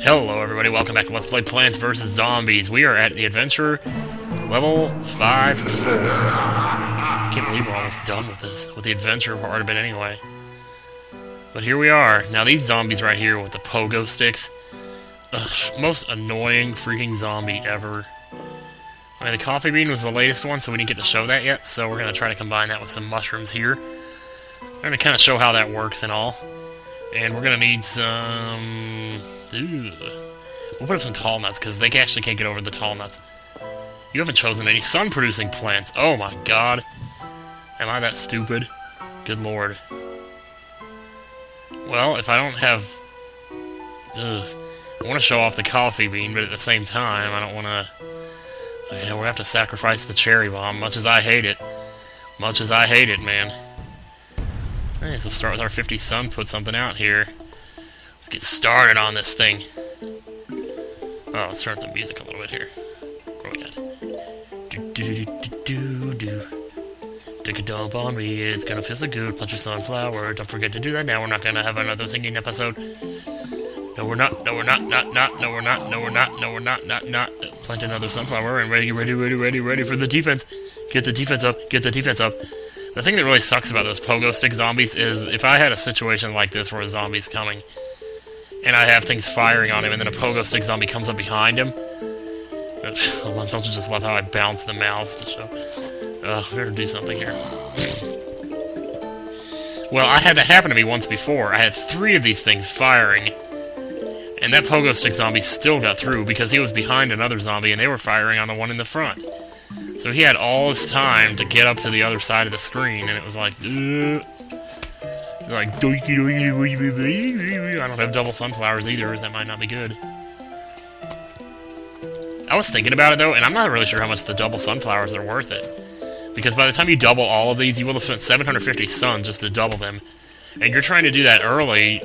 Hello everybody, welcome back to Let's Play Plants vs. Zombies. We are at the adventure level 5-4. I can't believe we're almost done with this, with the adventure part of it anyway. But here we are. Now these zombies right here with the pogo sticks. Ugh, most annoying freaking zombie ever. I mean, the coffee bean was the latest one, so we didn't get to show that yet, so we're going to try to combine that with some mushrooms here. We're going to kind of show how that works and all. And we're going to need some... Ooh. We'll put up some tall nuts, because they actually can't get over the tall nuts. You haven't chosen any sun-producing plants. Oh my god. Am I that stupid? Good lord. Well, if I don't have... Ugh. I want to show off the coffee bean, but at the same time, I don't want to... Yeah, we'll have to sacrifice the cherry bomb, much as I hate it. Much as I hate it, man. Alright, so we'll start with our 50 sun, put something out here. Let's get started on this thing. Oh, let's turn up the music a little bit here. Where we at? Do-do-do-do-do-do. Take a dump on me, it's gonna feel so good. Punch your sunflower, don't forget to do that now. We're not gonna have another singing episode. No, we're not. No, we're not. No, we're not. No, we're not. No, we're not. Not. Plant another sunflower and ready for the defense. Get the defense up. Get the defense up. The thing that really sucks about those pogo stick zombies is if I had a situation like this where a zombie's coming and I have things firing on him and then a pogo stick zombie comes up behind him. Don't you just love how I bounce the mouse to show? I better do something here. Well, I had that happen to me once before. I had 3 of these things firing. And that pogo stick zombie still got through because he was behind another zombie and they were firing on the one in the front. So he had all this time to get up to the other side of the screen, and it was like, I don't have double sunflowers either, that might not be good. I was thinking about it though, and I'm not really sure how much the double sunflowers are worth it. Because by the time you double all of these, you will have spent 750 sun just to double them. And you're trying to do that early,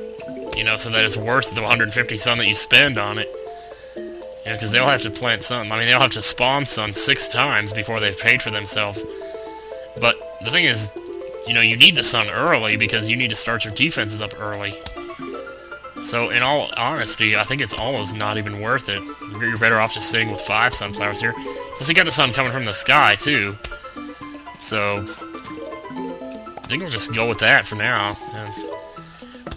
you know, so that it's worth the 150 sun that you spend on it. You know, because they'll have to plant sun. I mean, they'll have to spawn sun 6 times before they've paid for themselves. But the thing is, you know, you need the sun early because you need to start your defenses up early. So, in all honesty, I think it's almost not even worth it. You're better off just sitting with 5 sunflowers here. Plus, you got the sun coming from the sky, too. So, I think we'll just go with that for now.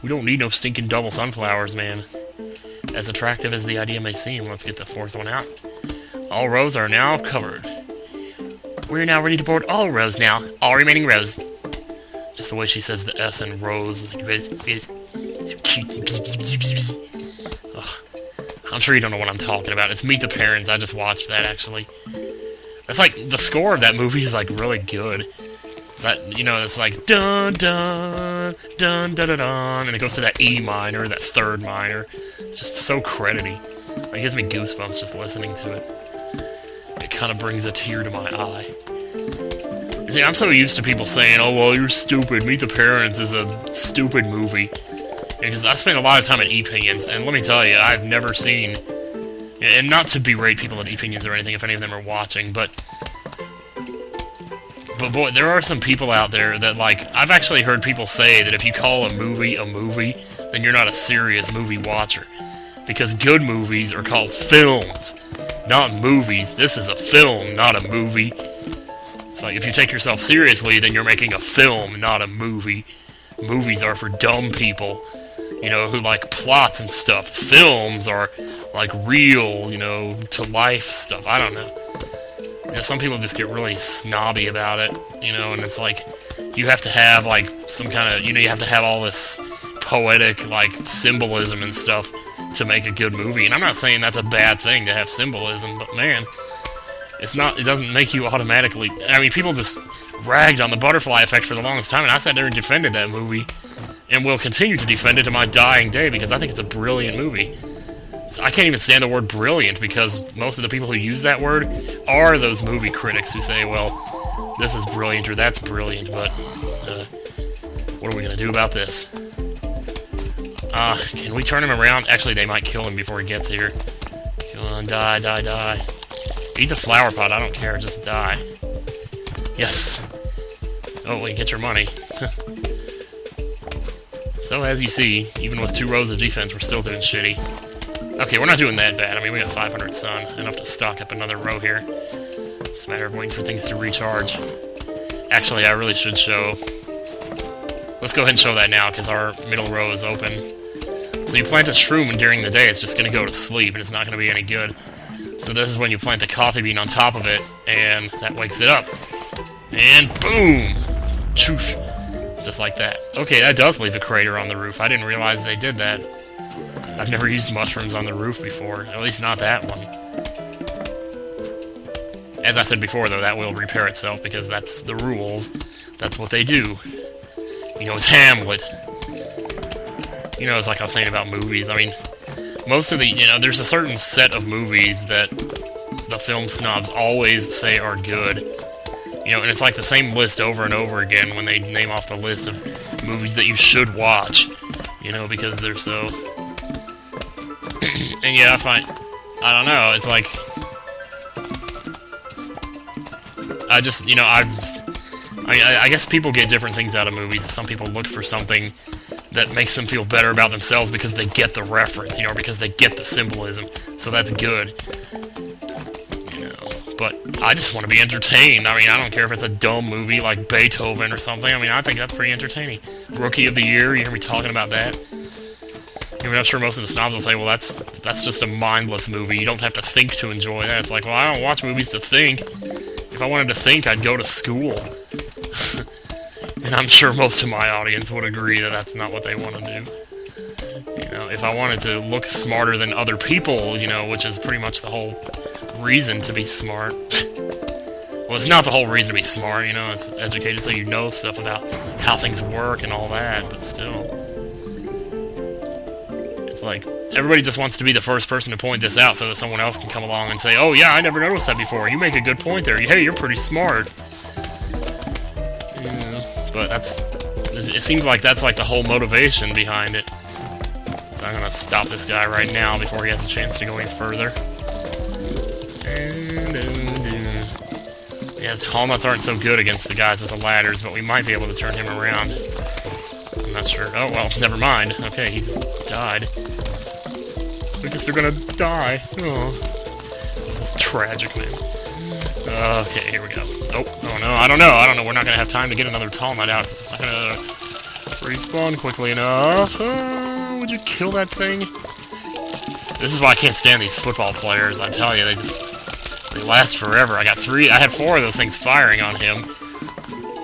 We don't need no stinking double sunflowers, man. As attractive as the idea may seem, let's get the 4th one out. All rows are now covered. We're now ready to board all rows now. All remaining rows. Just the way she says the S in rows. I'm sure you don't know what I'm talking about. It's Meet the Parents. I just watched that, actually. That's like, the score of that movie is like really good. That, you know, it's like dun dun dun dun dun dun, and it goes to that E minor, that 3rd minor. It's just so credity. It gives me goosebumps just listening to it. It kind of brings a tear to my eye. You see, I'm so used to people saying, "Oh well, you're stupid. Meet the Parents is a stupid movie." Because I spent a lot of time at E-Pinions, and let me tell you, I've never seen, and not to berate people at E-Pinions or anything if any of them are watching, but boy, there are some people out there that, like, I've actually heard people say that if you call a movie, then you're not a serious movie watcher. Because good movies are called films, not movies. This is a film, not a movie. It's like, if you take yourself seriously, then you're making a film, not a movie. Movies are for dumb people, you know, who like plots and stuff. Films are, like, real, you know, to-life stuff. I don't know. You know, some people just get really snobby about it, you know, and it's like, you have to have, like, some kind of, you know, you have to have all this poetic, like, symbolism and stuff to make a good movie. And I'm not saying that's a bad thing to have symbolism, but man, it's not, it doesn't make you automatically, I mean, people just ragged on the butterfly effect for the longest time, and I sat there and defended that movie, and will continue to defend it to my dying day, because I think it's a brilliant movie. So I can't even stand the word brilliant, because most of the people who use that word are those movie critics who say, well, this is brilliant or that's brilliant, but what are we going to do about this? Can we turn him around? Actually, they might kill him before he gets here. Come on, die, die, die. Eat the flower pot, I don't care, just die. Yes. Oh, we get your money. So, as you see, even with 2 rows of defense, we're still doing shitty. Okay, we're not doing that bad. I mean, we got 500 sun. Enough to stock up another row here. It's a matter of waiting for things to recharge. Actually, I really should show... Let's go ahead and show that now, because our middle row is open. So you plant a shroom, and during the day it's just going to go to sleep, and it's not going to be any good. So this is when you plant the coffee bean on top of it, and that wakes it up. And boom! Choosh! Just like that. Okay, that does leave a crater on the roof. I didn't realize they did that. I've never used mushrooms on the roof before. At least not that one. As I said before, though, that will repair itself, because that's the rules. That's what they do. You know, it's Hamlet. You know, it's like I was saying about movies. I mean, most of the, you know, there's a certain set of movies that the film snobs always say are good. You know, and it's like the same list over and over again when they name off the list of movies that you should watch. You know, because they're so... And yeah, I don't know, it's like... I just, you know, I guess people get different things out of movies. Some people look for something that makes them feel better about themselves because they get the reference, you know, or because they get the symbolism. So that's good. You know, but I just want to be entertained. I mean, I don't care if it's a dumb movie like Beethoven or something. I mean, I think that's pretty entertaining. Rookie of the Year, you hear me talking about that? I mean, I'm sure most of the snobs will say, well, that's just a mindless movie. You don't have to think to enjoy that. It's like, well, I don't watch movies to think. If I wanted to think, I'd go to school. And I'm sure most of my audience would agree that that's not what they want to do. You know, if I wanted to look smarter than other people, you know, which is pretty much the whole reason to be smart. Well, it's not the whole reason to be smart, you know, it's educated so you know stuff about how things work and all that, but still. It's like, everybody just wants to be the first person to point this out so that someone else can come along and say, oh yeah, I never noticed that before, you make a good point there, hey, you're pretty smart. Yeah, but it seems like that's like the whole motivation behind it. So I'm gonna stop this guy right now before he has a chance to go any further. Yeah, the tall nuts aren't so good against the guys with the ladders, but we might be able to turn him around. I'm not sure. Oh, well, never mind. Okay, he just died. I guess they're gonna die. Oh. That's tragic, man. Okay, here we go. Oh no, I don't know. We're not gonna have time to get another tall nut out, because it's not gonna respawn quickly enough. Would you kill that thing? This is why I can't stand these football players, I tell you, they last forever. I had 4 of those things firing on him.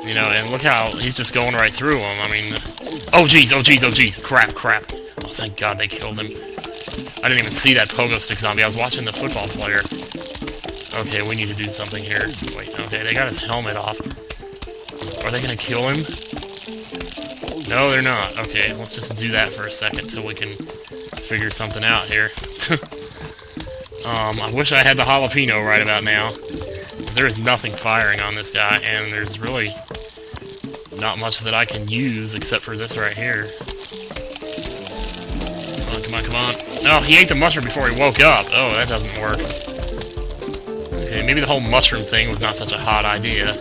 You know, and look how he's just going right through them. I mean, oh jeez, crap. Oh, thank God they killed him. I didn't even see that pogo stick zombie. I was watching the football player. Okay, we need to do something here. Wait, okay, they got his helmet off. Are they gonna kill him? No, they're not. Okay, let's just do that for a second till we can figure something out here. I wish I had the jalapeno right about now. There is nothing firing on this guy, and there's really not much that I can use except for this right here. Come on. Oh, he ate the mushroom before he woke up. Oh, that doesn't work. Okay, maybe the whole mushroom thing was not such a hot idea.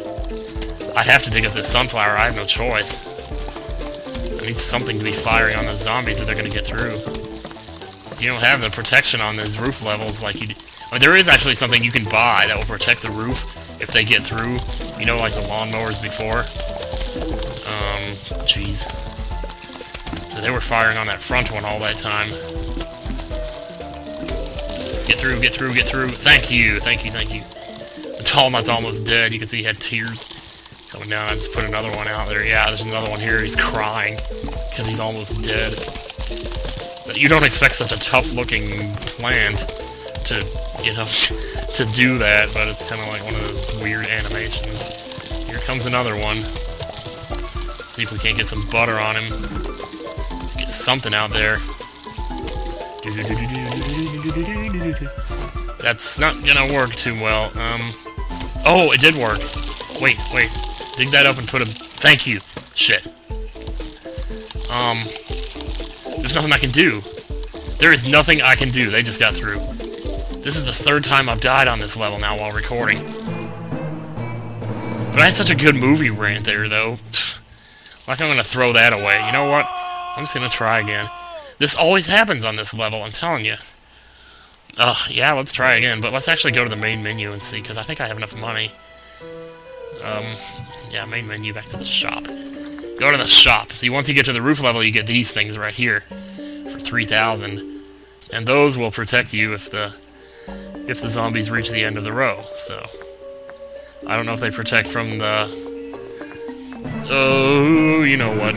I have to dig up this sunflower. I have no choice. I need something to be firing on those zombies if they're going to get through. You don't have the protection on those roof levels like you do. I mean, there is actually something you can buy that will protect the roof if they get through. You know, like the lawnmowers before. Jeez. So they were firing on that front one all that time. Get through. Thank you. The tall nut's almost dead. You can see he had tears coming down. I just put another one out there. Yeah, there's another one here. He's crying because he's almost dead. But you don't expect such a tough-looking plant to, you know, to do that, but it's kind of like one of those weird animations. Here comes another one. See if we can't get some butter on him. Get something out there. That's not gonna work too well. Oh, it did work. Wait. Dig that up and put a... Thank you. Shit. There's nothing I can do. There is nothing I can do. They just got through. This is the 3rd time I've died on this level now while recording. But I had such a good movie rant there, though. Like I'm gonna throw that away. You know what? I'm just gonna try again. This always happens on this level, I'm telling you. Yeah, let's try again, but let's actually go to the main menu and see, because I think I have enough money. Yeah, main menu, back to the shop. Go to the shop. See, once you get to the roof level, you get these things right here for 3,000, and those will protect you if the zombies reach the end of the row. So I don't know if they protect from the you know what,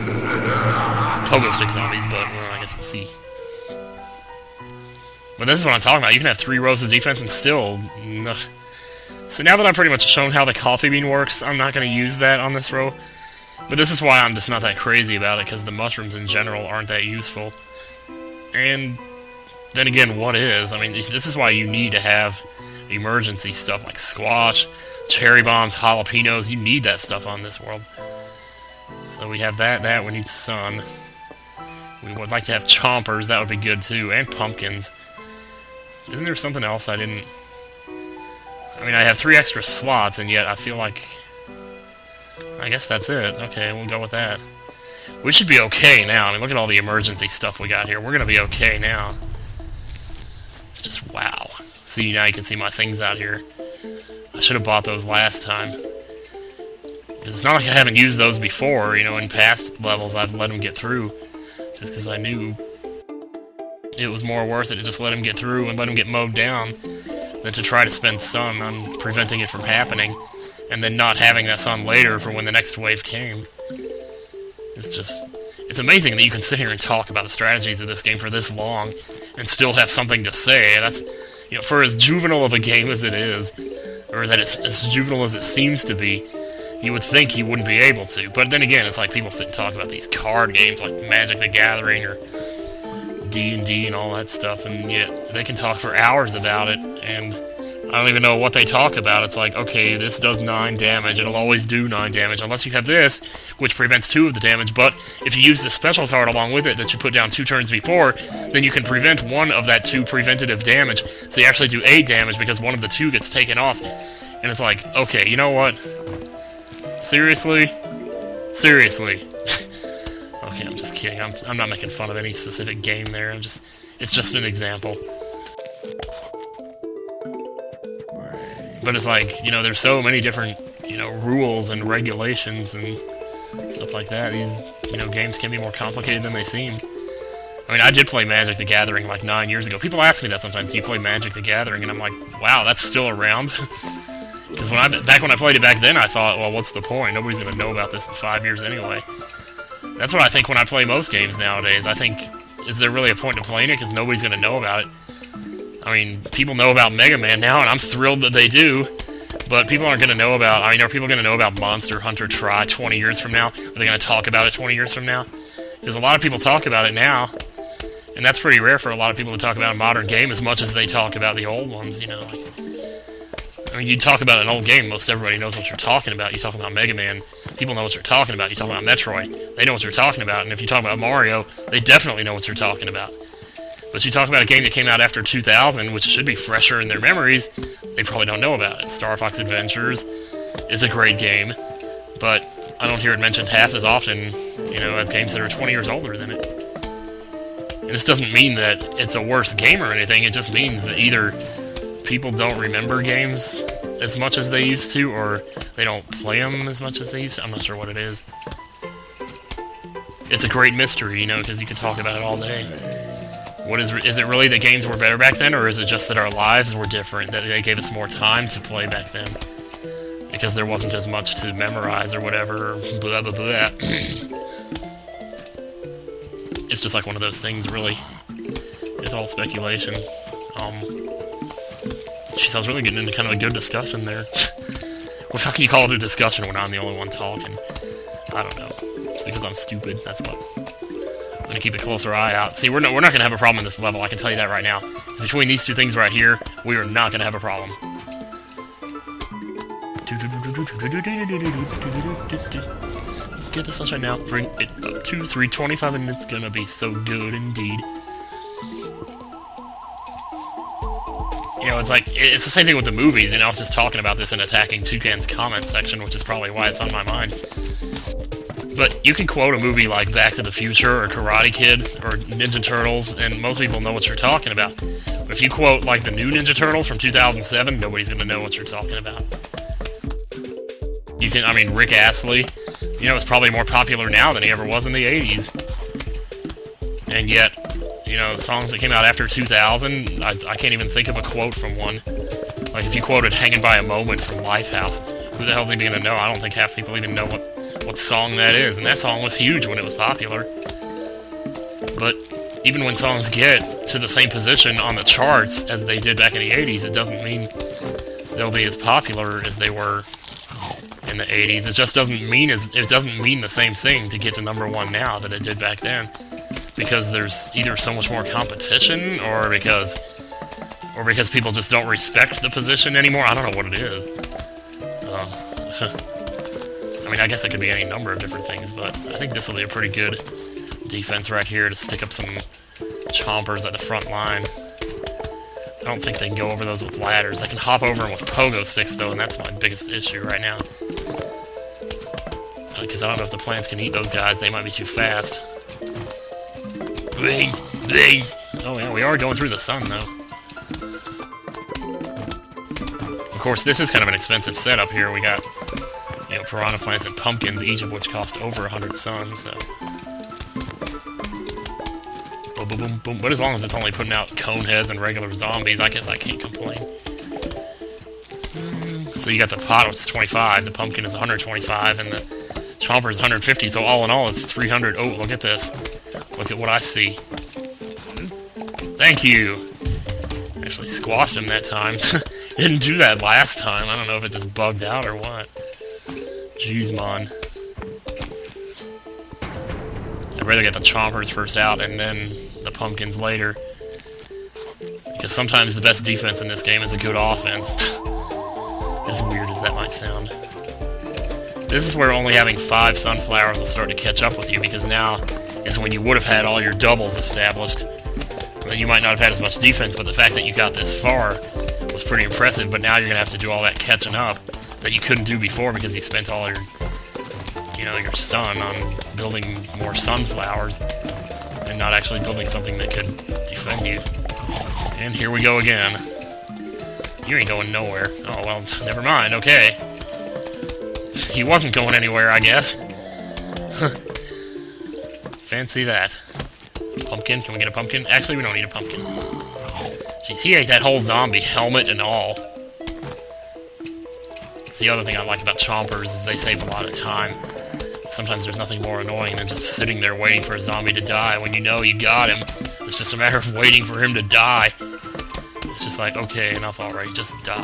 pogo stick zombies, but well, I guess we'll see. But this is what I'm talking about. You can have 3 rows of defense and still. So now that I've pretty much shown how the coffee bean works, I'm not going to use that on this row. But this is why I'm just not that crazy about it, because the mushrooms in general aren't that useful. And then again, what is? I mean, this is why you need to have emergency stuff like squash, cherry bombs, jalapenos. You need that stuff on this world. So we have that. We need sun. We would like to have chompers. That would be good too. And pumpkins. Isn't there something else I didn't... I mean, I have 3 extra slots, and yet I feel like... I guess that's it. Okay, we'll go with that. We should be okay now. I mean, look at all the emergency stuff we got here. We're gonna be okay now. It's just wow. See, now you can see my things out here. I should have bought those last time. It's not like I haven't used those before, you know, in past levels I've let them get through. Just because I knew it was more worth it to just let him get through and let him get mowed down than to try to spend sun on preventing it from happening and then not having that sun later for when the next wave came. It's amazing that you can sit here and talk about the strategies of this game for this long and still have something to say. That's, you know, for as juvenile of a game as it is, or that it's as juvenile as it seems to be, you would think you wouldn't be able to. But then again, it's like people sit and talk about these card games like Magic the Gathering or D&D and all that stuff, and yet they can talk for hours about it, and I don't even know what they talk about. It's like, okay, this does 9 damage, it'll always do 9 damage, unless you have this, which prevents 2 of the damage, but if you use the special card along with it that you put down 2 turns before, then you can prevent 1 of that 2 preventative damage, so you actually do 8 damage because 1 of the 2 gets taken off, and it's like, okay, you know what? Seriously? Seriously? Okay, I'm just kidding. I'm not making fun of any specific game there. It's just an example. But it's like, you know, there's so many different, you know, rules and regulations and stuff like that. These, you know, games can be more complicated than they seem. I mean, I did play Magic the Gathering like 9 years ago. People ask me that sometimes, do you play Magic the Gathering? And I'm like, wow, that's still around? Because back when I played it back then, I thought, well, what's the point? Nobody's going to know about this in 5 years anyway. That's what I think when I play most games nowadays. I think, is there really a point to playing it? Because nobody's going to know about it. I mean, people know about Mega Man now, and I'm thrilled that they do. But people aren't going to know about... I mean, are people going to know about Monster Hunter Tri 20 years from now? Are they going to talk about it 20 years from now? Because a lot of people talk about it now. And that's pretty rare for a lot of people to talk about a modern game as much as they talk about the old ones, you know. Like, I mean, you talk about an old game, most everybody knows what you're talking about. You talk about Mega Man, people know what you're talking about. You talk about Metroid, they know what you're talking about. And if you talk about Mario, they definitely know what you're talking about. But you talk about a game that came out after 2000, which should be fresher in their memories, they probably don't know about it. Star Fox Adventures is a great game, but I don't hear it mentioned half as often, you know, as games that are 20 years older than it. And this doesn't mean that it's a worse game or anything, it just means that either people don't remember games as much as they used to, or they don't play them as much as they used to. I'm not sure what it is. It's a great mystery, you know, because you could talk about it all day. Is it really that games were better back then, or is it just that our lives were different, that they gave us more time to play back then? Because there wasn't as much to memorize or whatever, or blah blah blah. It's just like one of those things, really. It's all speculation. Jeez, I was really getting into kind of a good discussion there. Well, how can you call it a discussion when I'm the only one talking? I don't know. It's because I'm stupid, that's what. I'm gonna keep a closer eye out. See, we're not gonna have a problem in this level, I can tell you that right now. Between these two things right here, we are not gonna have a problem. Get the sunshine now. Bring it up to 325, and it's gonna be so good indeed. You know, it's like, it's the same thing with the movies, and I was just talking about this in Attacking Toucan's comment section, which is probably why it's on my mind. But you can quote a movie like Back to the Future or Karate Kid or Ninja Turtles, and most people know what you're talking about. But if you quote like the new Ninja Turtles from 2007, nobody's going to know what you're talking about. You can, I mean, Rick Astley, you know, is probably more popular now than he ever was in the 80s. And yet, you know, songs that came out after 2000, I can't even think of a quote from one. Like, if you quoted Hanging by a Moment from Lifehouse, who the hell is he going to know? I don't think half people even know what song that is. And that song was huge when it was popular. But even when songs get to the same position on the charts as they did back in the 80s, it doesn't mean they'll be as popular as they were in the 80s. It just doesn't mean the same thing to get to #1 now that it did back then. Because there's either so much more competition, or because people just don't respect the position anymore. I don't know what it is. I mean, I guess it could be any number of different things, but I think this will be a pretty good defense right here to stick up some chompers at the front line. I don't think they can go over those with ladders. They can hop over them with pogo sticks, though, and that's my biggest issue right now. Because I don't know if the plants can eat those guys. They might be too fast. Blaze! Blaze! Oh yeah, we are going through the sun, though. Of course, this is kind of an expensive setup here. We got, you know, piranha plants and pumpkins, each of which cost over 100 suns, so... Boom, boom, boom, boom. But as long as it's only putting out cone heads and regular zombies, I guess I can't complain. So you got the pot, which is 25, the pumpkin is 125, and the chomper is 150, so all in all, it's 300. Oh, look at this. Look at what I see. Thank you! Actually squashed him that time. Didn't do that last time. I don't know if it just bugged out or what. Jeez, man. I'd rather get the chompers first out and then the pumpkins later. Because sometimes the best defense in this game is a good offense. As weird as that might sound. This is where only having 5 sunflowers will start to catch up with you, because now is when you would have had all your doubles established. You might not have had as much defense, but the fact that you got this far was pretty impressive. But now you're going to have to do all that catching up that you couldn't do before because you spent all your, you know, your sun on building more sunflowers and not actually building something that could defend you. And here we go again. You ain't going nowhere. Oh, well, never mind. Okay. He wasn't going anywhere, I guess. Fancy that. Pumpkin? Can we get a pumpkin? Actually, we don't need a pumpkin. Jeez, he ate that whole zombie, helmet and all. That's the other thing I like about chompers, is they save a lot of time. Sometimes there's nothing more annoying than just sitting there waiting for a zombie to die when you know you got him. It's just a matter of waiting for him to die. It's just like, okay, enough already, just die.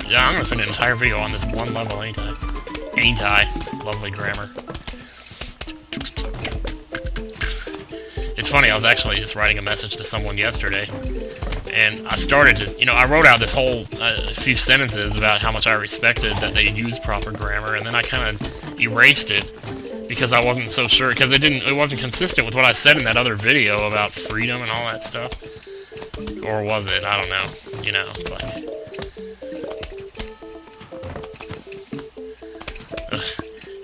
Yeah, I'm gonna spend an entire video on this one level, ain't I? Ain't I? Lovely grammar. It's funny, I was actually just writing a message to someone yesterday, and I started to, you know, I wrote out this whole few sentences about how much I respected that they used proper grammar, and then I kind of erased it because I wasn't so sure, because it wasn't consistent with what I said in that other video about freedom and all that stuff. Or was it? I don't know. You know, it's like...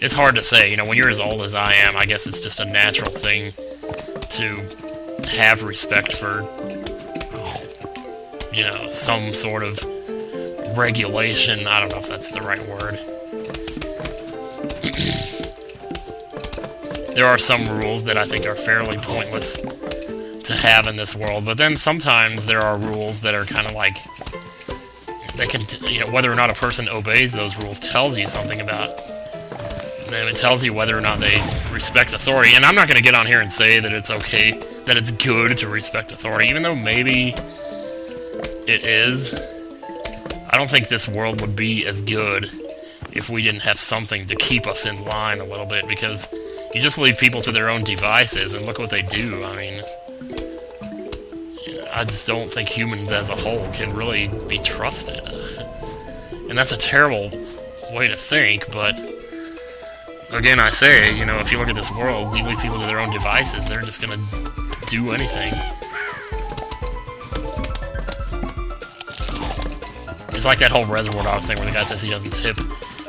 It's hard to say, you know, when you're as old as I am, I guess it's just a natural thing to have respect for, you know, some sort of regulation. I don't know if that's the right word. There are some rules that I think are fairly pointless to have in this world, but then sometimes there are rules that are kind of like, they can, you know, whether or not a person obeys those rules tells you something about them. It tells you whether or not they respect authority. And I'm not going to get on here and say that it's okay, that it's good to respect authority, even though maybe it is. I don't think this world would be as good if we didn't have something to keep us in line a little bit, because you just leave people to their own devices and look what they do. I mean, I just don't think humans as a whole can really be trusted. And that's a terrible way to think, but again, I say, you know, if you look at this world, you leave people to their own devices, they're just gonna do anything. It's like that whole Reservoir Dogs thing where the guy says he doesn't tip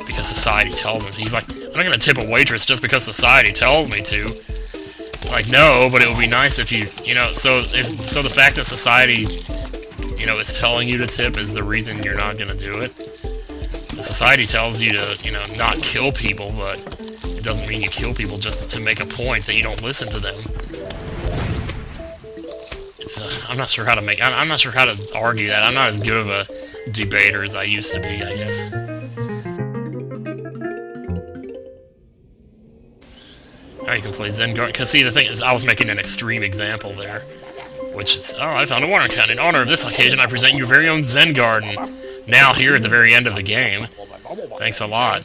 because society tells him. He's like, I'm not gonna tip a waitress just because society tells me to. It's like, no, but it would be nice if you, so the fact that society, is telling you to tip is the reason you're not gonna do it. The society tells you to, not kill people, but it doesn't mean you kill people just to make a point that you don't listen to them. I'm not sure how to I'm not sure how to argue that. I'm not as good of a debater as I used to be, I guess. Now you can play Zen Garden, because see, the thing is, I was making an extreme example there, which is, oh, I found a water cannon. In honor of this occasion, I present your very own Zen Garden, now here at the very end of the game. Thanks a lot.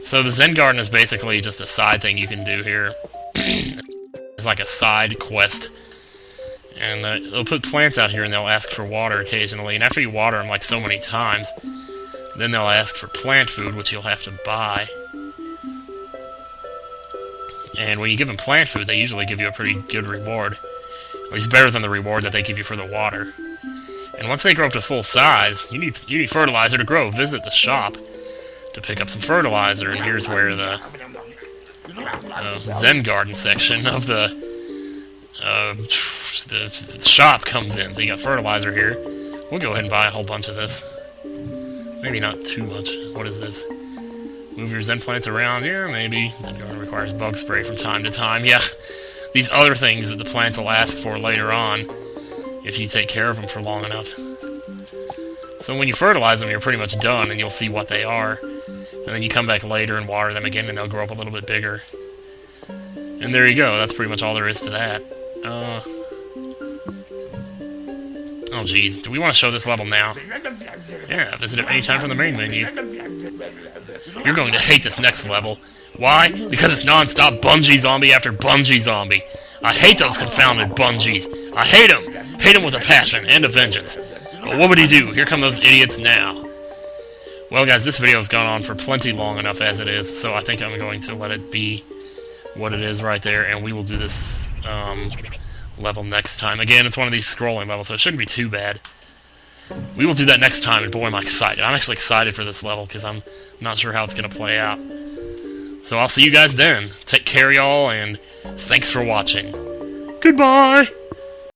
So the Zen Garden is basically just a side thing you can do here. It's like a side quest. And they'll put plants out here and they'll ask for water occasionally, and after you water them like so many times, then they'll ask for plant food, which you'll have to buy. And when you give them plant food, they usually give you a pretty good reward. At least better than the reward that they give you for the water. And once they grow up to full size, you need fertilizer to grow. Visit the shop to pick up some fertilizer, and here's where the Zen Garden section of the shop comes in. So you got fertilizer here. We'll go ahead and buy a whole bunch of this. Maybe not too much. What is this? Move your Zen plants around. Yeah, maybe. Zen Garden requires bug spray from time to time. Yeah, these other things that the plants will ask for later on if you take care of them for long enough. So when you fertilize them, you're pretty much done, and you'll see what they are. And then you come back later and water them again, and they'll grow up a little bit bigger. And there you go. That's pretty much all there is to that. Oh, geez. Do we want to show this level now? Yeah, visit it anytime from the main menu. You're going to hate this next level. Why? Because it's non-stop Bungee Zombie after Bungee Zombie. I hate those confounded Bungees. I hate them. Hate them with a passion and a vengeance. But what would he do? Here come those idiots now. Well, guys, this video has gone on for plenty long enough as it is, so I think I'm going to let it be what it is right there, and we will do this level next time. Again, it's one of these scrolling levels, so it shouldn't be too bad. We will do that next time, and boy, am I excited. I'm actually excited for this level, because I'm not sure how it's going to play out. So I'll see you guys then. Take care, y'all, and thanks for watching. Goodbye!